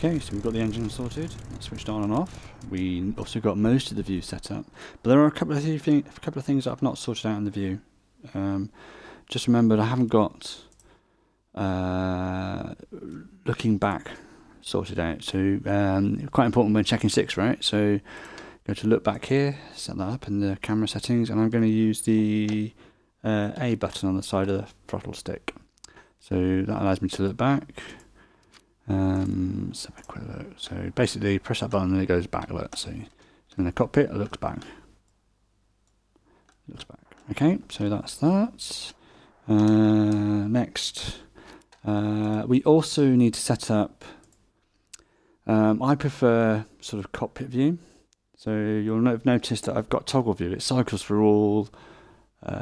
Okay, so we've got the engine sorted, that's switched on and off. We also got most of the view set up, but there are a couple of things that I've not sorted out in the view. Just remembered I haven't got looking back sorted out, so quite important when checking sticks, right? So go to look back here, set that up in the camera settings, and I'm going to use the A button on the side of the throttle stick. So that allows me to look back. Let's have a quick look. So basically press that button and it goes back. Look, so in the cockpit it looks back. Okay, so that's that. Next, we also need to set up, I prefer sort of cockpit view. So you'll have noticed that I've got toggle view. It cycles through all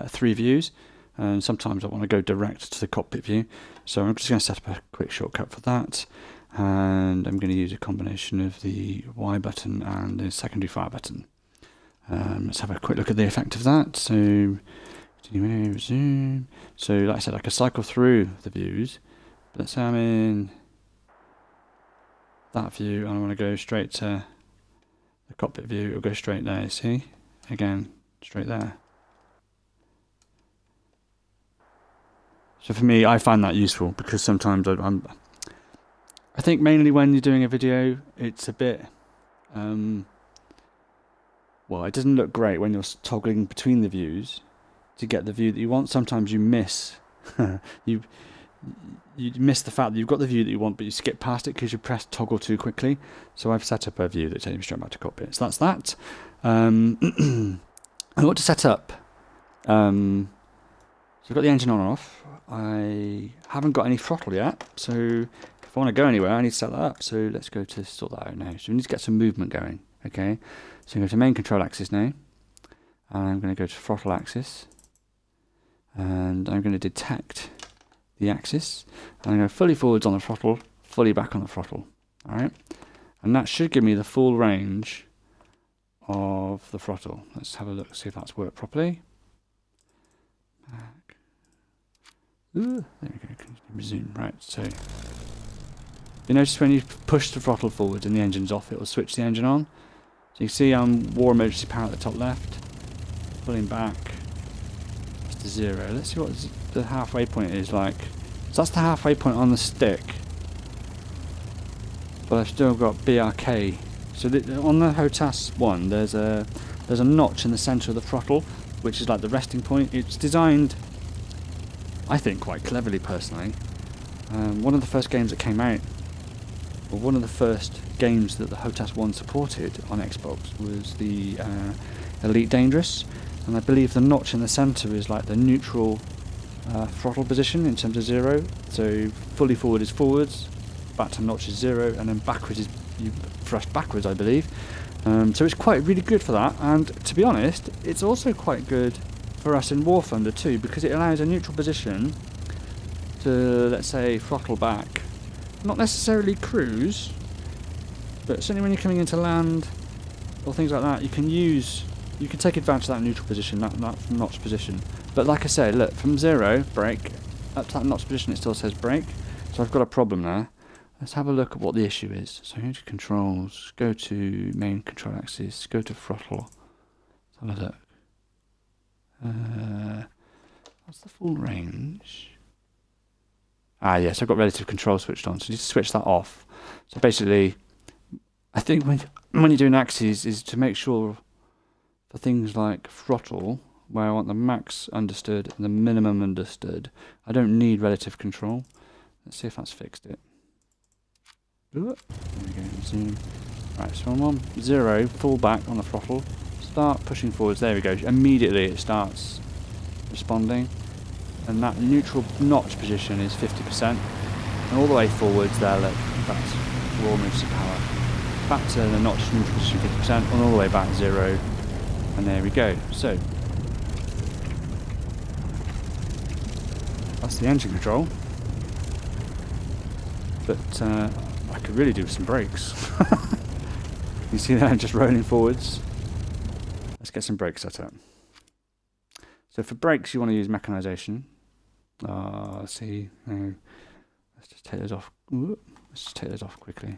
3 views, and sometimes I want to go direct to the cockpit view. So I'm just going to set up a quick shortcut for that, and I'm going to use a combination of the Y button and the secondary fire button. Let's have a quick look at the effect of that. So continue, resume. So like I said, I can cycle through the views, but let's say I'm in that view and I want to go straight to the cockpit view. It'll go straight there, see? Again, straight there. So for me, I find that useful because sometimes I think mainly when you're doing a video, it's a bit, well, it doesn't look great when you're toggling between the views to get the view that you want. Sometimes you miss, you miss the fact that you've got the view that you want, but you skip past it because you press toggle too quickly. So I've set up a view that takes me straight back to cockpit. So that's that. I want to set up, so I've got the engine on and off. I haven't got any throttle yet, so if I want to go anywhere, I need to set that up. So let's go to sort that out now. So we need to get some movement going. Okay, so I'm going to go to main control axis now, and I'm going to go to throttle axis, and I'm going to detect the axis, and I'm going to fully forwards on the throttle, fully back on the throttle. Alright, and that should give me the full range of the throttle. Let's have a look, see if that's worked properly. Back. Ooh, there we go, resume. Right, so you notice when you push the throttle forward and the engine's off, it will switch the engine on. So you can see war emergency power at the top left, pulling back to 0. Let's see what the halfway point is like. So that's the halfway point on the stick, but I've still got BRK. So on the Hotas One, there's a notch in the centre of the throttle, which is like the resting point. It's designed, I think, quite cleverly personally. One of the first games that came out, or one of the first games that the Hotas One supported on Xbox was the Elite Dangerous, and I believe the notch in the centre is like the neutral throttle position in terms of 0. So fully forward is forwards, back to notch is 0, and then backwards is you thrust backwards, I believe. So it's quite really good for that, and to be honest, it's also quite good for us in War Thunder too, because it allows a neutral position to, let's say, throttle back. Not necessarily cruise, but certainly when you're coming into land or things like that, you can take advantage of that neutral position, that notch position. But like I say, look, from 0, brake, up to that notch position it still says brake, so I've got a problem there. Let's have a look at what the issue is. So go to controls, go to main control axis, go to throttle. Let's have a look. What's the full range? Yes, I've got relative control switched on, so you need to switch that off. So basically, I think when you're doing axes is to make sure for things like throttle, where I want the max understood and the minimum understood, I don't need relative control. Let's see if that's fixed it. There we go, zoom. Right, so I'm on 0, full back on the throttle, start pushing forwards, there we go. Immediately it starts responding, and that neutral notch position is 50%, and all the way forwards there, look, that's war emergency power. Back to the notch neutral position 50%, and all the way back 0, and there we go. So that's the engine control, but I could really do with some brakes. You see that, I'm just rolling forwards. Let's get some brakes set up. So for brakes you want to use mechanisation. Let's see, no, let's just take those off. Let's just take those off quickly.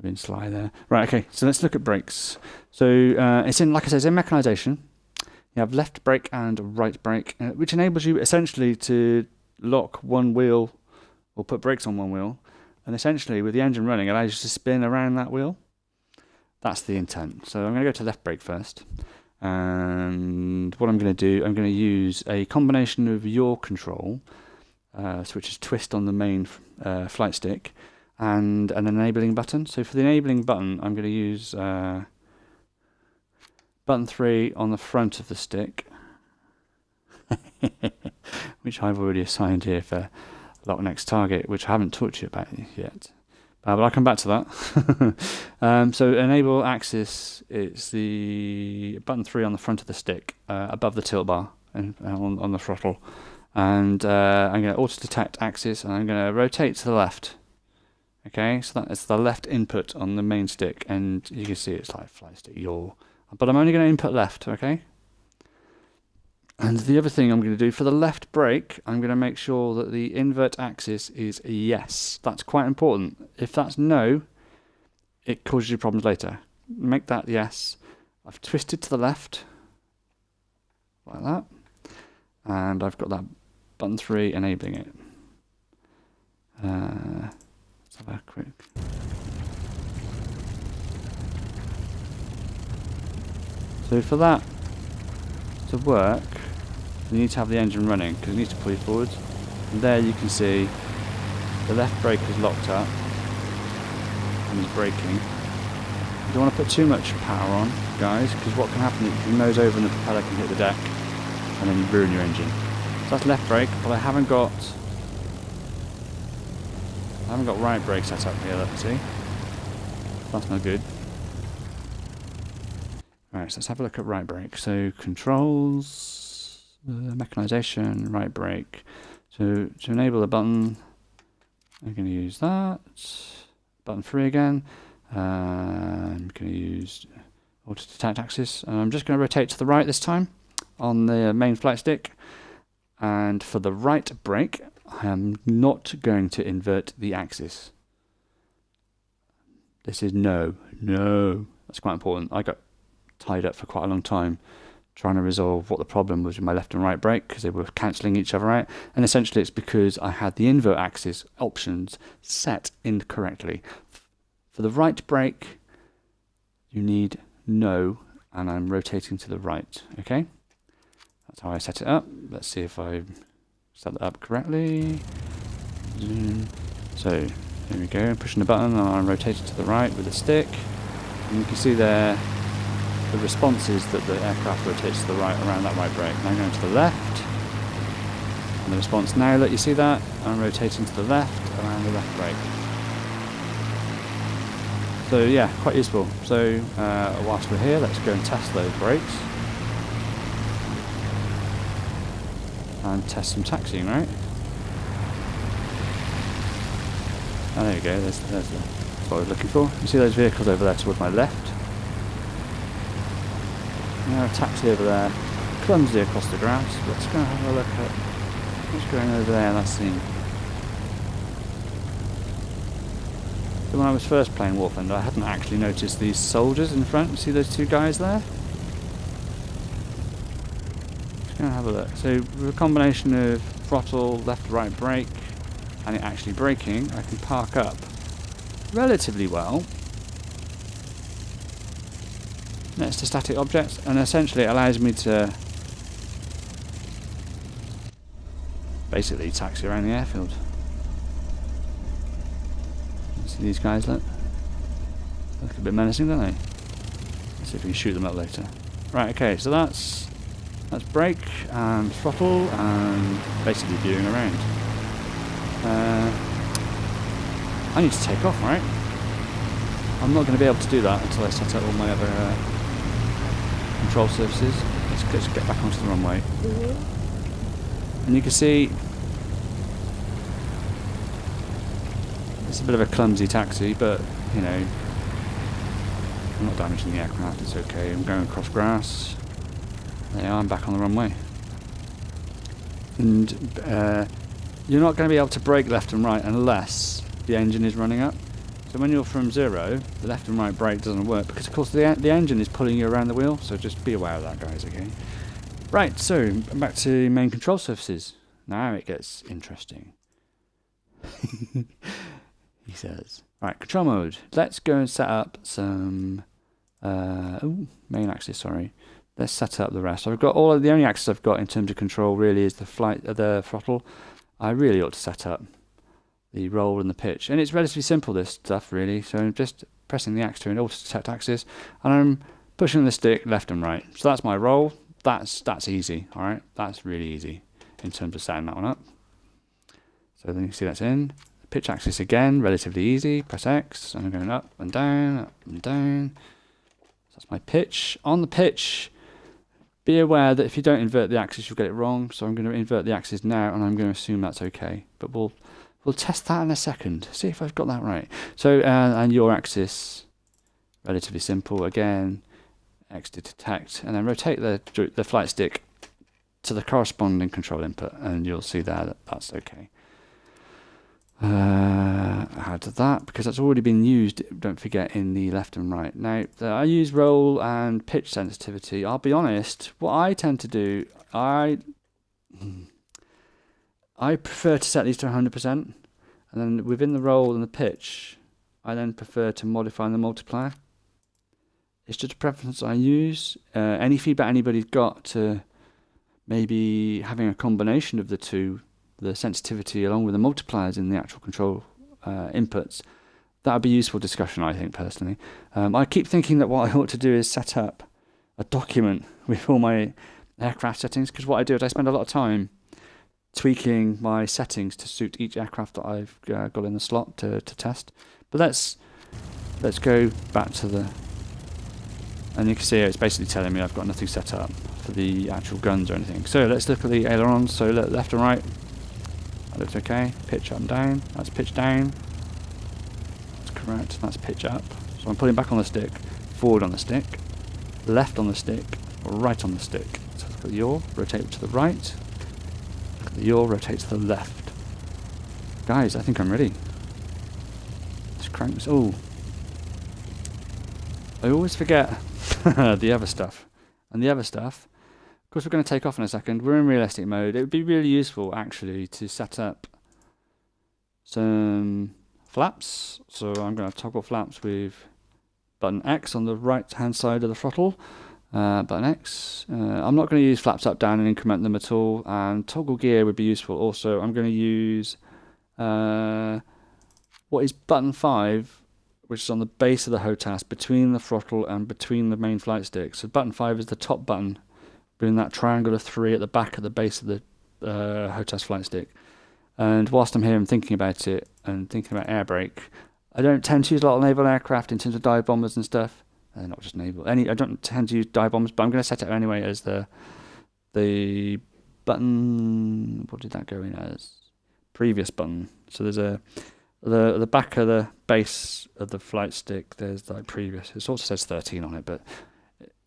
I've been sly there. Right, okay, so let's look at brakes. So it's in, like I said, it's in mechanization. You have left brake and right brake, which enables you essentially to lock one wheel or put brakes on one wheel. And essentially, with the engine running, it allows you to spin around that wheel. That's the intent. So I'm going to go to left brake first. And what I'm going to do, I'm going to use a combination of yaw control, which is twist on the main flight stick, and an enabling button. So for the enabling button, I'm going to use button 3 on the front of the stick, which I've already assigned here for lock next target, which I haven't talked to you about yet. But I'll come back to that. So enable axis, it's the button 3 on the front of the stick, above the tilt bar and on the throttle. And I'm going to auto detect axis, and I'm going to rotate to the left. Okay, so that's the left input on the main stick, and you can see it's like flight stick yaw. But I'm only going to input left, okay? And the other thing I'm going to do for the left brake, I'm going to make sure that the invert axis is yes. That's quite important. If that's no, it causes you problems later. Make that yes. I've twisted to the left, like that. And I've got that button 3 enabling it. Let's have a quick... So for that to work, you need to have the engine running, because it needs to pull you forward. And there you can see the left brake is locked up and is braking. You don't want to put too much power on, guys, because what can happen is you nose over and the propeller can hit the deck and then you ruin your engine. So that's left brake, but I haven't got right brake set up here, let's see. That's no good. Right, so let's have a look at right brake. So controls, mechanization, right brake. So to enable the button, I'm going to use that. Button 3 again. I'm going to use auto detect axis. And I'm just going to rotate to the right this time on the main flight stick. And for the right brake, I am not going to invert the axis. This is no. That's quite important. I got tied up for quite a long time trying to resolve what the problem was with my left and right brake, because they were cancelling each other out, and essentially it's because I had the invert axis options set incorrectly. For the right brake you need no, and I'm rotating to the right. Okay, that's how I set it up. Let's see if I set that up correctly. So there we go, I'm pushing the button and I'm rotating to the right with the stick, and you can see there the response is that the aircraft rotates to the right around that right brake. Now I'm going to the left, and the response now, let you see that, I'm rotating to the left around the left brake. So yeah, quite useful. So whilst we're here, let's go and test those brakes. And test some taxiing, right? Oh, there you go, that's what I was looking for. You see those vehicles over there towards my left? Now a taxi over there, clumsy across the grass. Let's go and have a look at what's going over there in that scene. So when I was first playing War Thunder, I hadn't actually noticed these soldiers in front. You see those two guys there? Let's go and have a look. So with a combination of throttle, left, right brake, and it actually braking, I can park up relatively well next to static objects, and essentially it allows me to basically taxi around the airfield. See these guys look a bit menacing, don't they? Let's see if we can shoot them up later. Right, okay, so that's brake and throttle and basically viewing around. I need to take off, right? I'm not going to be able to do that until I set up all my other control surfaces. Let's get back onto the runway. And you can see it's a bit of a clumsy taxi, but you know, I'm not damaging the aircraft, it's okay. I'm going across grass. There you are, I'm back on the runway. And you're not going to be able to brake left and right unless the engine is running up. So when you're from 0, the left and right brake doesn't work because of course the engine is pulling you around the wheel, so just be aware of that, guys, okay? Right, so back to main control surfaces. Now it gets interesting. He says. Right, control mode. Let's go and set up some main axis, sorry. Let's set up the rest. So I've got all of the only axis I've got in terms of control really is the the throttle. I really ought to set up the roll and the pitch. And it's relatively simple, this stuff, really. So I'm just pressing the axe to an auto-detect axis, and I'm pushing the stick left and right. So that's my roll. That's easy, alright? That's really easy in terms of setting that one up. So then you can see that's in. The pitch axis again, relatively easy. Press X, and I'm going up and down, up and down. So that's my pitch. On the pitch, be aware that if you don't invert the axis, you'll get it wrong. So I'm going to invert the axis now, and I'm going to assume that's okay. But we'll test that in a second. See if I've got that right. So and your axis, relatively simple again. X to detect, and then rotate the flight stick to the corresponding control input, and you'll see there that that's okay. Add that because that's already been used. Don't forget in the left and right. Now I use roll and pitch sensitivity. I'll be honest. What I tend to do, I prefer to set these to 100%, and then within the roll and the pitch, I then prefer to modify the multiplier. It's just a preference I use. Any feedback anybody's got to maybe having a combination of the two, the sensitivity along with the multipliers in the actual control inputs, that would be useful discussion, I think, personally. I keep thinking that what I ought to do is set up a document with all my aircraft settings, because what I do is I spend a lot of time tweaking my settings to suit each aircraft that I've got in the slot to test. But let's go back to the... And you can see it's basically telling me I've got nothing set up for the actual guns or anything. So let's look at the ailerons. So left and right, that looks okay. Pitch up and down, that's pitch down. That's correct, that's pitch up. So I'm putting back on the stick, forward on the stick, left on the stick, right on the stick. So look at the yaw, rotate to the right. Look at the yaw, rotate to the left. Guys, I think I'm ready. Let's crank this. Oh, I always forget the other stuff. And the other stuff, of course we're going to take off in a second. We're in realistic mode. It would be really useful actually to set up some flaps. So I'm going to toggle flaps with button X on the right hand side of the throttle. Button X. I'm not going to use flaps up, down and increment them at all. And toggle gear would be useful also. I'm going to use what is button 5, which is on the base of the HOTAS, between the throttle and between the main flight stick. So button 5 is the top button, being that triangular 3 at the back of the base of the HOTAS flight stick. And whilst I'm here, I'm thinking about it and thinking about air brake. I don't tend to use a lot of naval aircraft in terms of dive bombers and stuff. Not just naval. I don't tend to use dive bombers, but I'm going to set it anyway as the button. What did that go in as? Previous button. So there's the back of the base of the flight stick, there's like previous. It also says 13 on it, but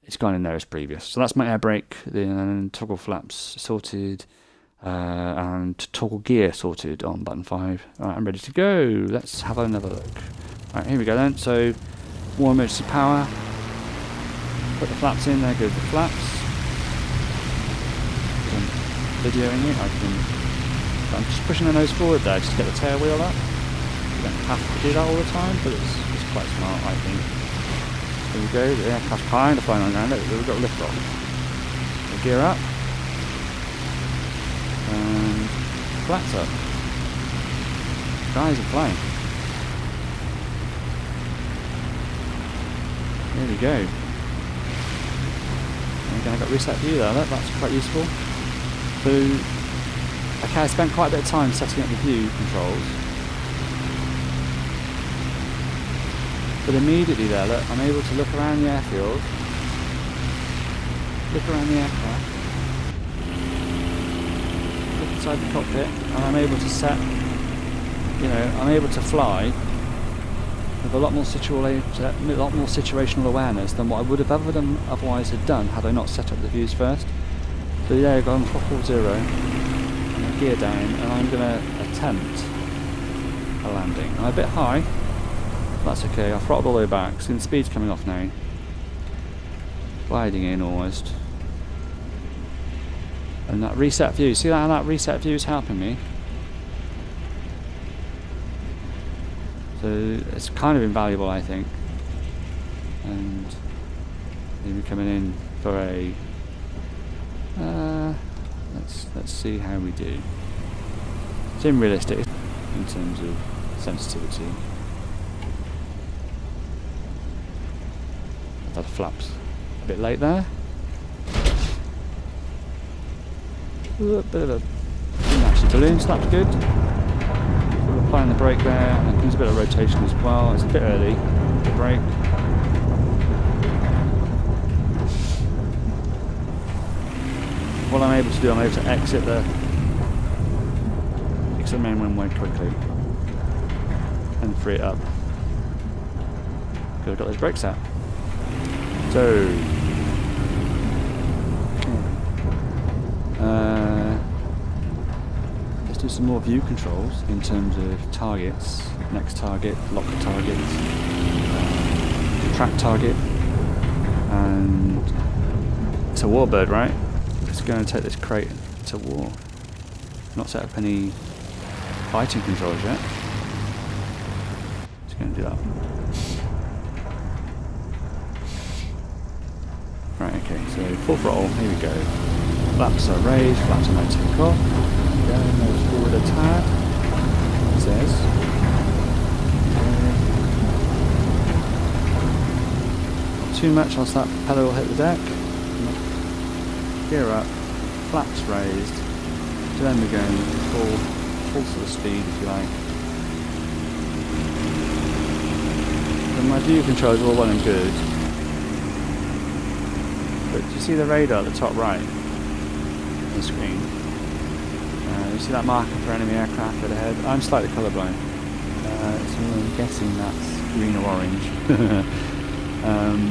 it's gone in there as previous. So that's my air brake, then toggle flaps sorted, and toggle gear sorted on button 5. Alright, I'm ready to go. Let's have another look. Alright, here we go then. So, more emergency power. Put the flaps in, there goes the flaps. Videoing it, I'm just pushing the nose forward there just to get the tail wheel up. You don't have to do that all the time, but it's quite smart, I think. There we go, the aircraft's kind of flying on the ground. Look, we've got a lift off. So gear up. And flaps up. Guys are flying. There we go. And again, I've got reset view there, that's quite useful. So, okay, I spent quite a bit of time setting up the view controls. But immediately there, look, I'm able to look around the airfield, look around the aircraft, look inside the cockpit, and I'm able to set, I'm able to fly with a lot more situational awareness than what I would have otherwise have done had I not set up the views first. So yeah, I've got on throttle 0, and gear down, and I'm going to attempt a landing. I'm a bit high, That's okay, I've throttled all the way back, so the speed's coming off now. Gliding in almost. And that reset view, see how that reset view is helping me? So it's kind of invaluable, I think. And maybe coming in for a let's see how we do. It's unrealistic in terms of sensitivity. That flaps a bit late there. A little bit of a actually balloon, so that's good. We're applying the brake there, and there's a bit of rotation as well. It's a bit early, the brake. What I'm able to do, I'm able to exit the main runway quickly and free it up. Because I've got those brakes out. So let's do some more view controls in terms of targets, next target, lock target, track target, and it's a warbird, right? It's going to take this crate to war. Not set up any fighting controls yet. Just going to do that. Right, okay, so full throttle, here we go. Flaps are raised, flaps are now take off. There we go, nose forward a tad. It says. Not too much, else that propeller will hit the deck. Gear up, flaps raised. So then we're going full sort of speed, if you like. And my view controls are all well and good. But do you see the radar at the top right of the screen? You see that marker for enemy aircraft ahead? I'm slightly colourblind, so I'm guessing that's green or orange.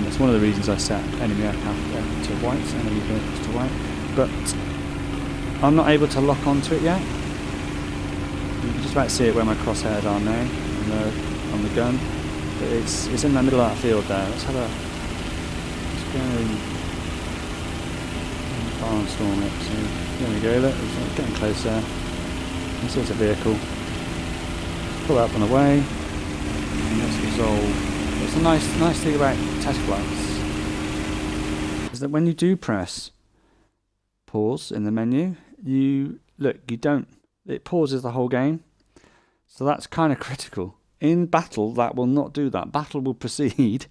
It's one of the reasons I set enemy aircraft to white, enemy vehicles to white. But I'm not able to lock onto it yet. You can just about see it where my crosshairs are now on the gun. But it's in the middle of that field there. Let's have a let's go. Barnstorm it, so there we go, look, it's getting closer. You can see it's a vehicle. Pull up and away, and let's resolve. It's a nice thing about test flights is that when you do press pause in the menu, it pauses the whole game. So that's kind of critical. In battle, that will not do that. Battle will proceed,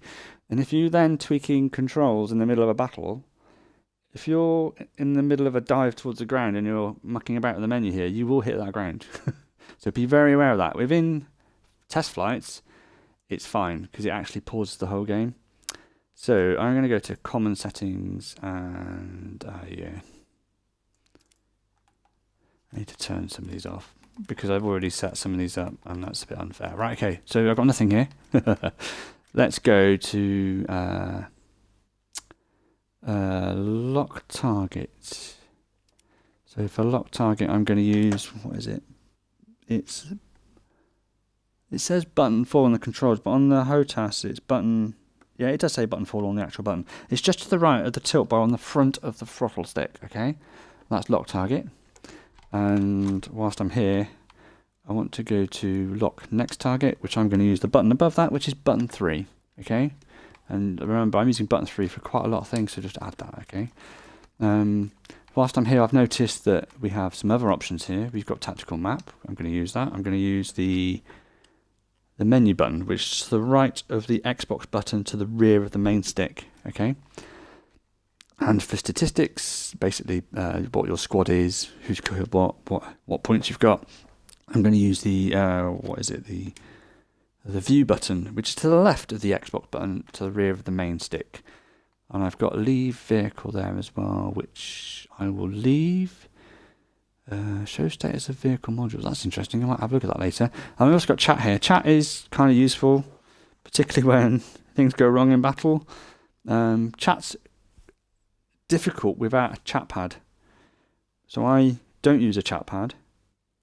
and if you then tweaking controls in the middle of a battle, if you're in the middle of a dive towards the ground and you're mucking about with the menu here, you will hit that ground. So be very aware of that. Within test flights, it's fine because it actually pauses the whole game. So I'm going to go to common settings and yeah. I need to turn some of these off because I've already set some of these up and that's a bit unfair. Right, okay, so I've got nothing here. Let's go to lock target. So for lock target, I'm going to use, what is it? It says button 4 on the controls, but on the Hotas it's button, yeah, it does say button 4 on the actual button. It's just to the right of the tilt bar on the front of the throttle stick, okay? That's lock target. And whilst I'm here, I want to go to lock next target, which I'm going to use the button above that, which is button 3, okay? And remember, I'm using button 3 for quite a lot of things, so just add that, okay? Whilst I'm here, I've noticed that we have some other options here. We've got tactical map. I'm going to use that. I'm going to use the menu button, which is to the right of the Xbox button to the rear of the main stick, okay? And for statistics, basically what your squad is, who's killed what points you've got, I'm going to use the the view button, which is to the left of the Xbox button to the rear of the main stick. And I've got leave vehicle there as well, which I will leave. Show status of vehicle modules. That's interesting. I might have a look at that later. And we've also got chat here. Chat is kind of useful, particularly when things go wrong in battle. Chat's difficult without a chat pad. So I don't use a chat pad.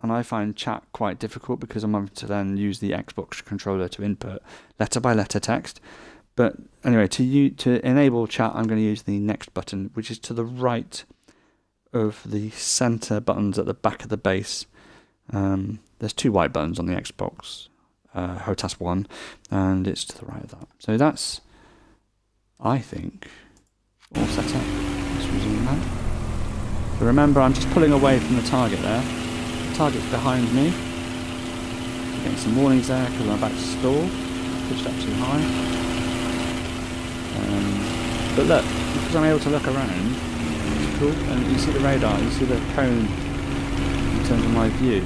and I find chat quite difficult because I'm having to then use the Xbox controller to input letter by letter text. But anyway, to enable chat, I'm going to use the next button, which is to the right of the center buttons at the back of the base. There's 2 white buttons on the Xbox Hotas One, and it's to the right of that. So that's, I think, all set up. Let's resume that. So remember, I'm just pulling away from the target there. The target's behind me. I'm getting some warnings there because I'm about to stall. I pitched up too high. But look, because I'm able to look around, it's cool. And you see the radar, you see the cone in terms of my view.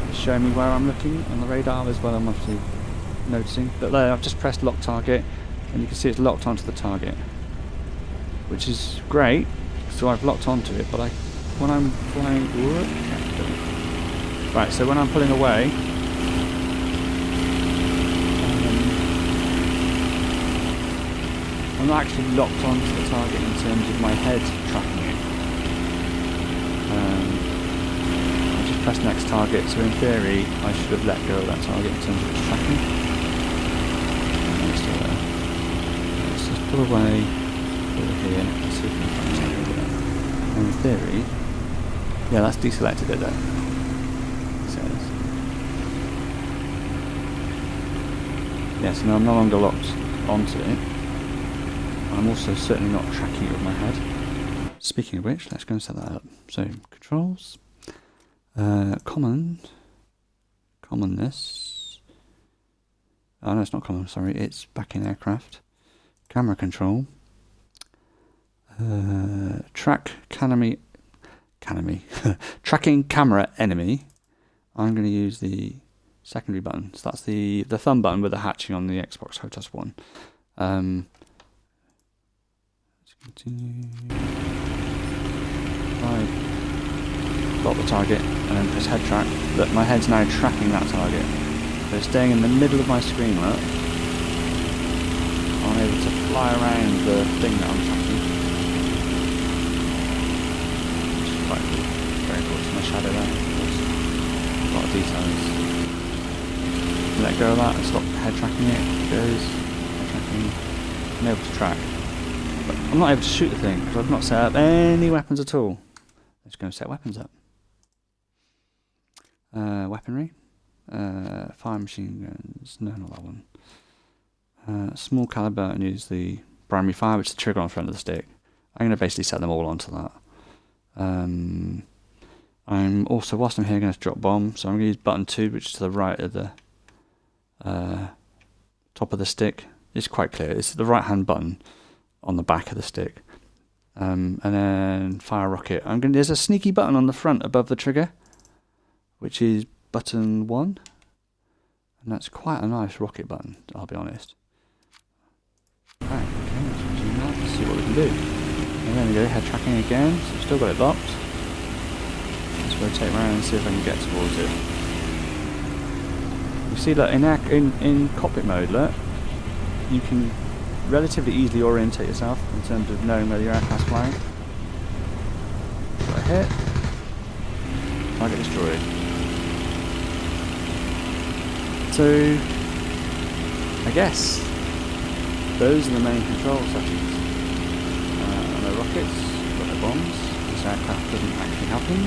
It's showing me where I'm looking on the radar as well. I'm obviously noticing. But there, I've just pressed lock target, and you can see it's locked onto the target, which is great. So I've locked onto it, but when I'm flying, right. So when I'm pulling away, I'm not actually locked onto the target in terms of my head tracking it. I just pressed next target, so in theory I should have let go of that target in terms of its tracking. Still there. Let's just pull away over here. Let's see if we can find something over there. In theory, yeah, that's deselected it there. It says. Yes, now I'm no longer locked onto it. I'm also certainly not tracking it with my head. Speaking of which, let's go and set that up. So, controls, commonness. Oh no, it's not common, sorry, it's back in aircraft. Camera control. Tracking camera enemy. I'm going to use the secondary button. So that's the thumb button with the hatching on the Xbox Hotas One. Let's continue. Right. Lock the target and then press head track. Look, my head's now tracking that target. So staying in the middle of my screen, look. I'm able to fly around the thing that I'm tracking. Quite cool. Very cool. It's my shadow there. A lot of details. Let go of that and stop head tracking it. It goes. Head tracking. I'm able to track. But I'm not able to shoot the thing because I've not set up any weapons at all. Let's go and set weapons up. Weaponry. Fire machine guns. No, not that one. Small caliber and use the primary fire, which is the trigger on the front of the stick. I'm going to basically set them all onto that. I'm also, whilst I'm here, going to drop bomb, so I'm going to use button 2, which is to the right of the top of the stick. It's quite clear, it's the right hand button on the back of the stick. And then fire rocket. There's a sneaky button on the front above the trigger, which is button 1, and that's quite a nice rocket button, I'll be honest. Right, okay, let's resume that, let's see what we can do. And there we go, head tracking again, so we've still got it locked. Let's rotate around and see if I can get towards it. You see that in cockpit mode, look, you can relatively easily orientate yourself in terms of knowing where your aircraft's flying. Got a hit. Target destroyed. So, I guess those are the main control settings. No rockets, got no bombs. This aircraft doesn't actually have them.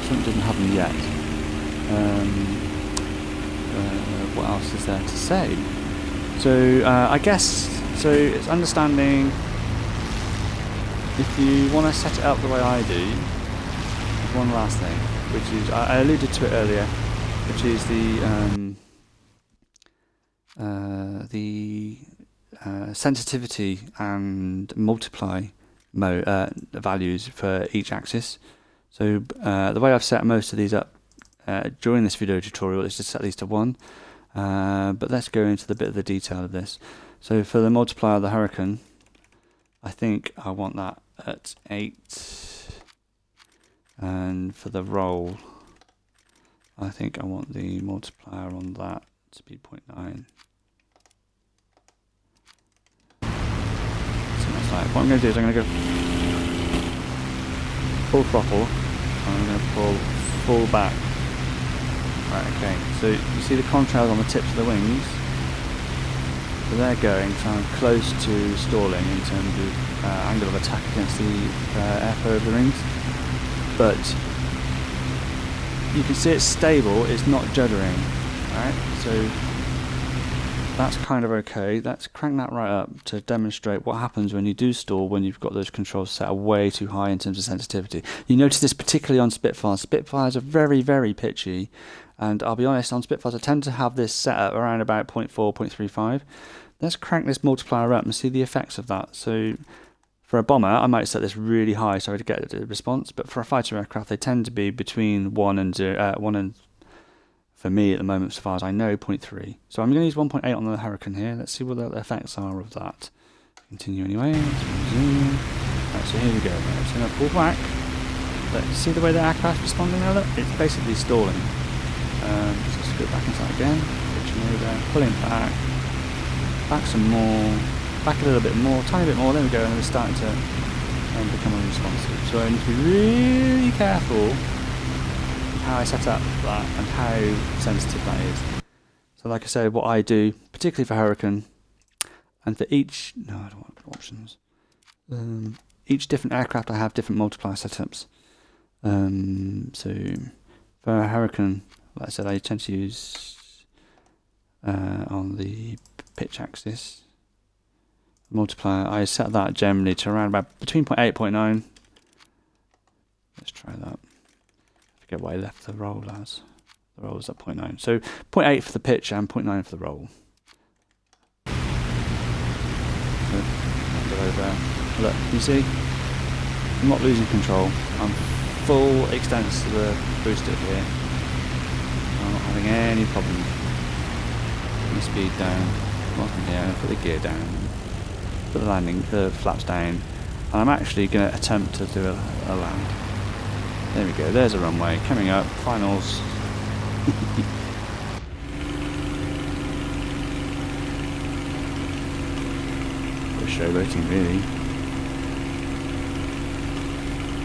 Something doesn't have them yet. What else is there to say? So I guess, so it's understanding, if you want to set it up the way I do, there's one last thing, which is, I alluded to it earlier, which is the sensitivity and multiply values for each axis. So the way I've set most of these up during this video tutorial is to set these to 1. But let's go into the bit of the detail of this. So for the multiplier of the Hurricane, I think I want that at 8, and for the roll, I think I want the multiplier on that to be 0.9. So that's like, what I'm going to do is I'm going to go full throttle I'm going to pull full back. Right, okay, so you see the contrails on the tips of the wings? So they're going, so I'm close to stalling in terms of angle of attack against the airflow of the rings. But you can see it's stable, it's not juddering. Right, so that's kind of okay. Let's crank that right up to demonstrate what happens when you do stall when you've got those controls set way too high in terms of sensitivity. You notice this particularly on Spitfires. Spitfires are very, very pitchy, and I'll be honest, on Spitfires I tend to have this set up around about 0.4, 0.35. Let's crank this multiplier up and see the effects of that. So for a bomber, I might set this really high so to get a response, but for a fighter aircraft they tend to be between 1 and 0, 1 and, for me at the moment, so far as I know, 0.3. So I'm going to use 1.8 on the Hurricane here. Let's see what the effects are of that. Continue anyway. Zoom. Right, so here we go. Right, so I'm going to pull back. Let's see the way the aircraft's responding now. Look, it's basically stalling. So let's go back inside again. Pitch mode there. Pulling back. Back some more. Back a little bit more. Tiny bit more. There we go. And we're starting to become unresponsive. So I need to be really careful how I set up that and how sensitive that is. So like I said, what I do, particularly for Hurricane, and for each, no, I don't want options. Each different aircraft I have different multiplier setups. So for a Hurricane, like I said, I tend to use on the pitch axis multiplier. I set that generally to around about between 0.8 and 0.9. Let's try that. Forget what I left the roll as. The roll was at 0.9. So 0.8 for the pitch and 0.9 for the roll. So I'll go over. Look, you see? I'm not losing control. I'm full extents to the booster here. I'm not having any problem. Put the speed down. Welcome here. Put the gear down. Put the landing, the flaps down. And I'm actually going to attempt to do a land. There we go, there's a runway coming up, finals. We're showboating really.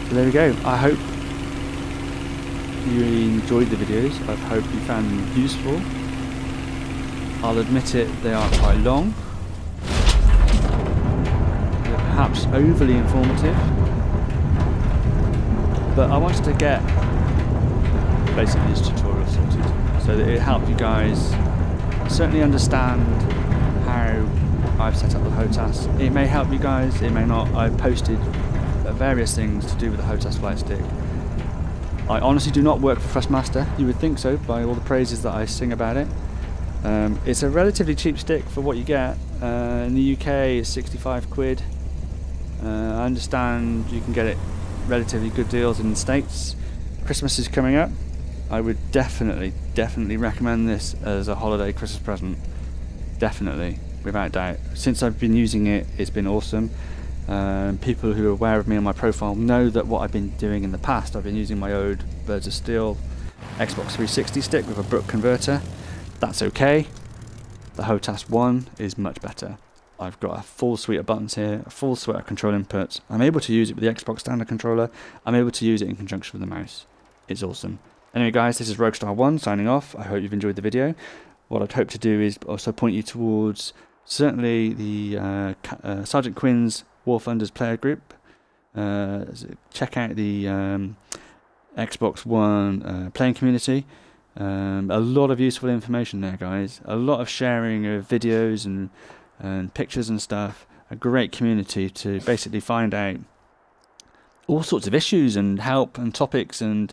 So there we go, I hope you enjoyed the videos, I hope you found them useful. I'll admit it, they are quite long. They're perhaps overly informative. But I wanted to get basically this tutorial sorted so that it helped you guys certainly understand how I've set up the Hotas. It may help you guys, it may not. I've posted various things to do with the Hotas flight stick. I honestly do not work for Thrustmaster. You would think so by all the praises that I sing about it. It's a relatively cheap stick for what you get. In the UK it's 65 quid. I understand you can get it relatively good deals in the States. Christmas is coming up. I would definitely recommend this as a holiday Christmas present. Definitely, without doubt. Since I've been using it, it's been awesome. People who are aware of me on my profile know that what I've been doing in the past, I've been using my old Birds of Steel Xbox 360 stick with a Brook converter. That's okay. The Hotas One is much better. I've got a full suite of buttons here, a full suite of control inputs. I'm able to use it with the Xbox standard controller. I'm able to use it in conjunction with the mouse. It's awesome. Anyway guys, this is Rogues Hotas One signing off. I hope you've enjoyed the video. What I'd hope to do is also point you towards certainly the Sergeant Quinn's War Thunders player group. Check out the Xbox One playing community. A lot of useful information there guys. A lot of sharing of videos and pictures and stuff. A great community to basically find out all sorts of issues and help and topics and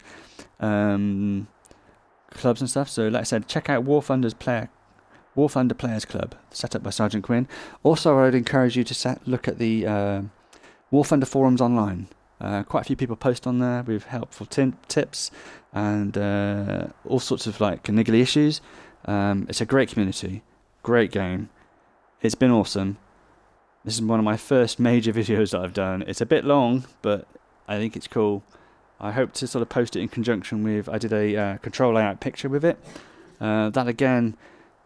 clubs and stuff. So like I said, check out War Thunder Players Club, set up by Sergeant Quinn. Also, I'd encourage you to look at the War Thunder forums online. Quite a few people post on there with helpful tips and all sorts of like niggly issues. It's a great community, great game. It's been awesome. This is one of my first major videos that I've done. It's a bit long, but I think it's cool. I hope to sort of post it in conjunction with, I did a control layout picture with it. That again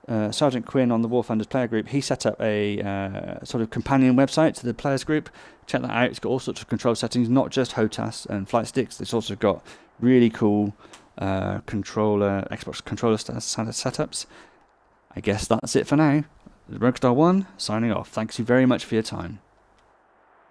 Sergeant Quinn on the War Thunders player group, he set up a sort of companion website to the players group. Check that out. It's got all sorts of control settings, not just HOTAS and flight sticks. It's also got really cool Xbox controller setups. I guess that's it for now. Rogues Hotas One signing off. Thanks you very much for your time.